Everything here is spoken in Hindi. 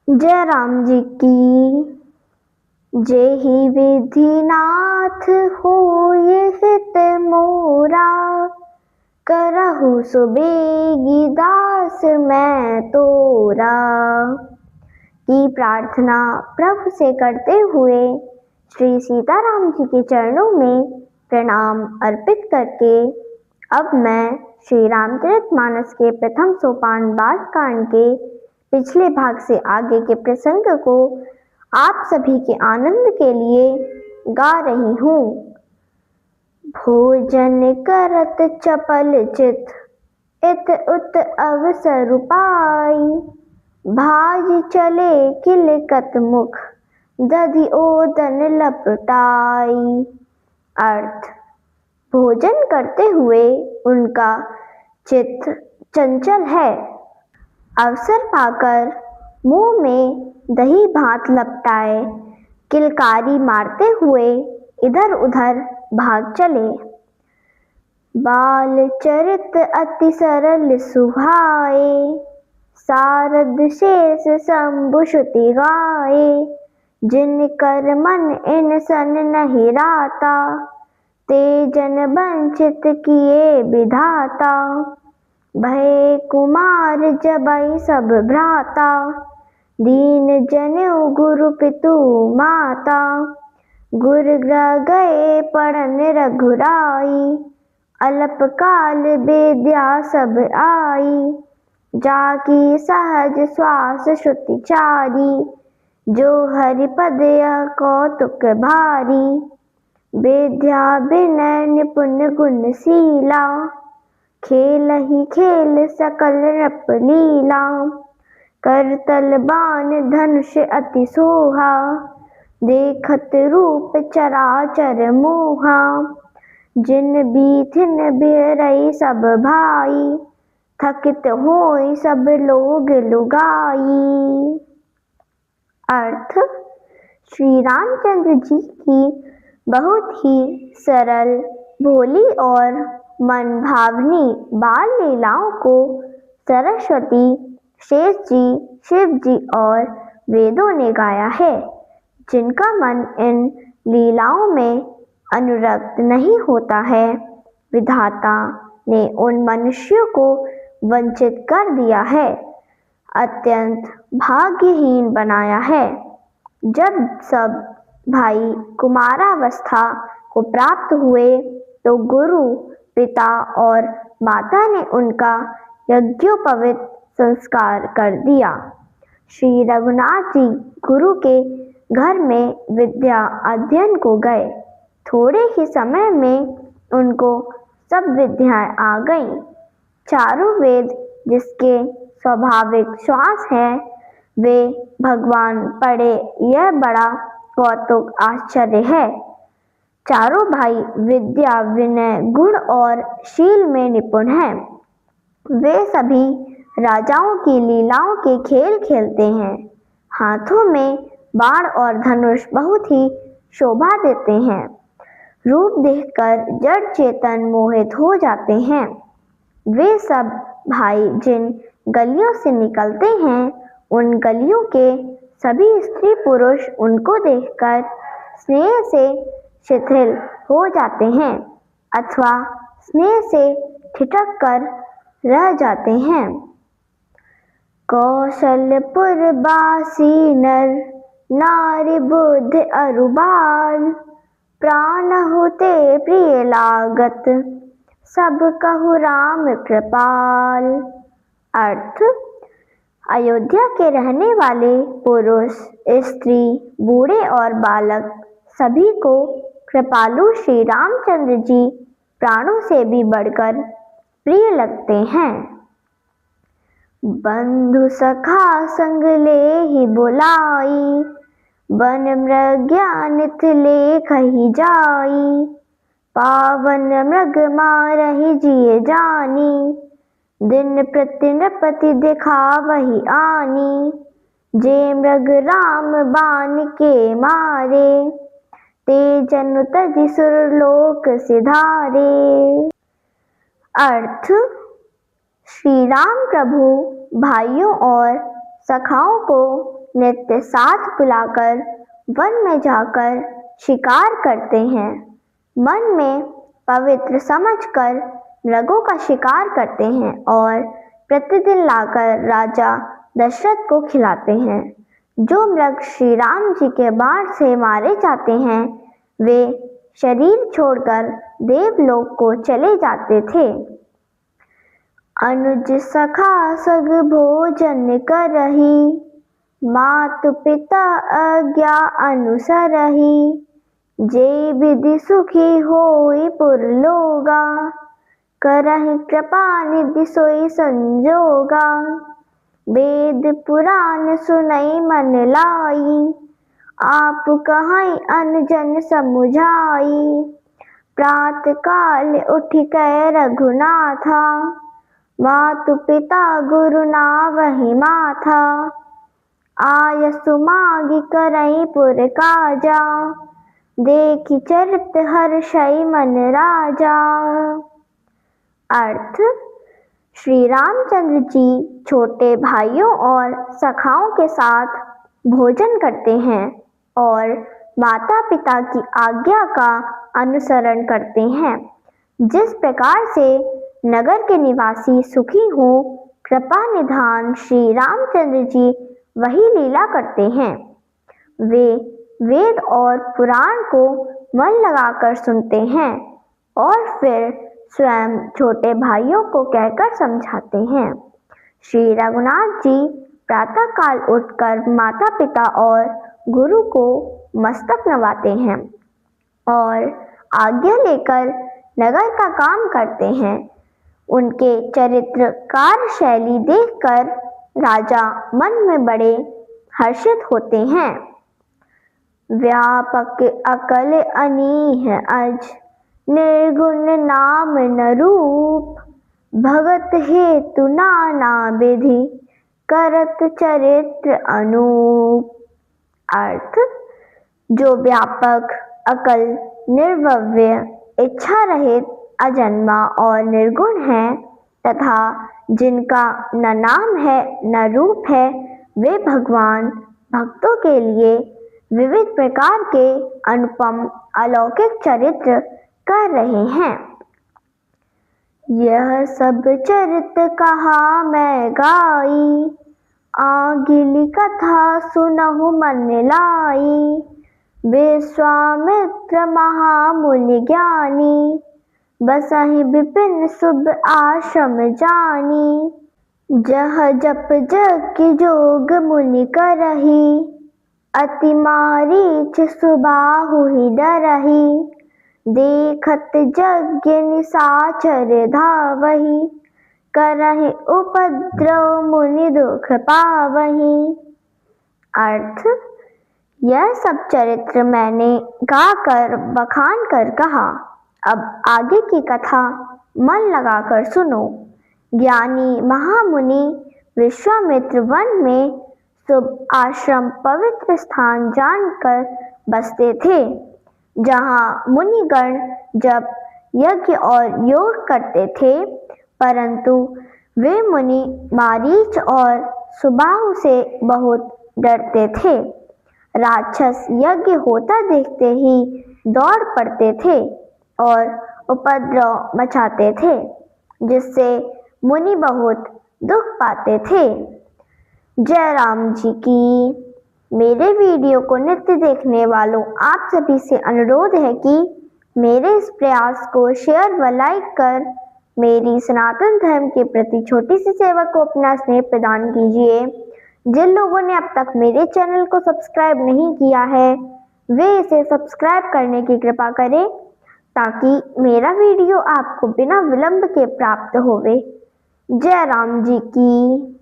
जय राम जी की। जेहि विधि नाथ होय हित मोरा, करहु सुबेगी दास मैं तोरा। की प्रार्थना प्रभु से करते हुए श्री सीताराम जी के चरणों में प्रणाम अर्पित करके अब मैं श्री रामचरितमानस के प्रथम सोपान बालकांड के पिछले भाग से आगे के प्रसंग को आप सभी के आनंद के लिए गा रही हूँ। भोजन करत चपल चित इत उत अवसर पाई, भाज चले किलकत मुख दधि ओदन लपटाई। अर्थ: भोजन करते हुए उनका चित्त चंचल है। अवसर पाकर मुंह में दही भात लपटाए किलकारी मारते हुए इधर उधर भाग चले। बाल चरित अति सरल सुहाए, सारद शेष शंभु श्रुति गाए। जिन कर मन इन सन नहीं राता, ते जन वंचित किए विधाता। भय कुमार जबै सब भ्राता, दीन जनेऊ गुरु पितु माता। गुर ग्रह गए पढ़न रघुराई, अल्प काल विद्या सब आई। जाकी सहज श्वास श्रुति चारी, जो हरिपद यह कौतुक भारी। विद्या विनय निपुण गुणशीला, खेलहि खेल सकल नृप लीला। करतल बाण धनुष अति सोहा, देखत रूप चराचर मोहा। जिन बीथिन बिहरई सब भाई, थकित होई सब लोग लुगाई। अर्थ: श्री रामचंद्र जी की बहुत ही सरल, भोली और मन भावनी बाल लीलाओं को सरस्वती, शेष जी, शिव जी और वेदों ने गाया है। जिनका मन इन लीलाओं में अनुरक्त नहीं होता है, विधाता ने उन मनुष्यों को वंचित कर दिया है, अत्यंत भाग्यहीन बनाया है। जब सब भाई कुमारावस्था को प्राप्त हुए तो गुरु, पिता और माता ने उनका यज्ञोपवीत संस्कार कर दिया। श्री रघुनाथ जी गुरु के घर में विद्या अध्ययन को गए। थोड़े ही समय में उनको सब विद्याएं आ गईं। चारों वेद जिसके स्वाभाविक श्वास हैं, वे भगवान पढ़े, यह बड़ा कौतुक आश्चर्य है। चारों भाई विद्या, विनय, गुण और शील में निपुण हैं। वे सभी राजाओं की लीलाओं के खेल खेलते हैं। हाथों में बाण और धनुष बहुत ही शोभा देते हैं। रूप देखकर जड़ चेतन मोहित हो जाते हैं। वे सब भाई जिन गलियों से निकलते हैं, उन गलियों के सभी स्त्री पुरुष उनको देखकर स्नेह से शिथिल हो जाते हैं अथवा स्नेह से ठिठक कर रह जाते हैं। कौशलपुर बासी नर, नारी बुद्धि अरु बाल। प्राण होते प्रिय लागत, सब कहु राम कृपाल। अर्थ: अयोध्या के रहने वाले पुरुष, स्त्री, बूढ़े और बालक सभी को कृपालु श्री रामचंद्र जी प्राणों से भी बढ़कर प्रिय लगते हैं। बंधु सखा संग लेहि बुलाई, वन मृग्या नित लेखहि जाई। पावन मृग मारहि जिय जानी, दिन प्रति नृपति दिखावहि आनी। जे मृग राम बाण के मारे, ते जनु तजि सुरलोक सिधारे। अर्थ: श्री राम प्रभु भाइयों और सखाओं को नित्य साथ बुलाकर वन में जाकर शिकार करते हैं। मन में पवित्र समझकर मृगों का शिकार करते हैं और प्रतिदिन लाकर राजा दशरथ को खिलाते हैं। जो मृग श्री राम जी के बाण से मारे जाते हैं वे शरीर छोड़कर देवलोक को चले जाते थे। अनुज सखा सग भोजन करही, मातु पिता आज्ञा अनुसरही। जे विधि सुखी होई पुरलोगा, करहि कृपा निधि सोई संजोगा। वेद पुराण सुनई मन लाई, आप कहाई अनजन समुझाई। प्रात काल उठ कै रघुनाथा, मातु पिता गुरु नावहि माथा। आयसु मागी करई पुर काजा, देखि चरित हर्षई मन राजा। अर्थ: श्री रामचंद्र जी छोटे भाइयों और सखाओं के साथ भोजन करते हैं और माता पिता की आज्ञा का अनुसरण करते हैं। जिस प्रकार से नगर के निवासी सुखी हों, कृपा निधान श्री रामचंद्र जी वही लीला करते हैं। वे वेद और पुराण को मन लगाकर सुनते हैं और फिर स्वयं छोटे भाइयों को कहकर समझाते हैं। श्री रघुनाथ जी प्रातःकाल उठकर माता पिता और गुरु को मस्तक नवाते हैं और आज्ञा लेकर नगर का काम करते हैं। उनके चरित्र कार्यशैली देखकर राजा मन में बड़े हर्षित होते हैं। व्यापक अकल अनीह अज, निर्गुण नाम न रूप। भगत हेतु नाना विधि, करत चरित्र अनूप। अर्थ: जो व्यापक, अकल, निर्व्यय, इच्छा रहित, अजन्मा और निर्गुण है तथा जिनका न नाम है न रूप है, वे भगवान भक्तों के लिए विविध प्रकार के अनुपम अलौकिक चरित्र कर रहे हैं। यह सब चरित्र कहा मैं गाई, आगिली कथा सुनहु मन लाई। विश्वामित्र महामुनि ज्ञानी, बसहि विपिन शुभ आश्रम जानी। जह जप जग जोग मुनि करही, अति मारीच सुबाहु ही डरही। देखत यज्ञ निशाचर धावही, करहि उपद्रव मुनि दुख पावही। अर्थ: यह सब चरित्र मैंने गाकर बखान कर कहा, अब आगे की कथा मन लगाकर सुनो। ज्ञानी महामुनि विश्वामित्र वन में शुभ आश्रम पवित्र स्थान जानकर बसते थे, जहाँ मुनिगण जब यज्ञ और योग करते थे, परंतु वे मुनि मारीच और सुबाहु से बहुत डरते थे। राक्षस यज्ञ होता देखते ही दौड़ पड़ते थे और उपद्रव मचाते थे, जिससे मुनि बहुत दुख पाते थे। जय राम जी की। मेरे वीडियो को नित्य देखने वालों आप सभी से अनुरोध है कि मेरे इस प्रयास को शेयर व लाइक कर मेरी सनातन धर्म के प्रति छोटी सी सेवा को अपना स्नेह प्रदान कीजिए। जिन लोगों ने अब तक मेरे चैनल को सब्सक्राइब नहीं किया है, वे इसे सब्सक्राइब करने की कृपा करें ताकि मेरा वीडियो आपको बिना विलंब के प्राप्त होवे। जय राम जी की।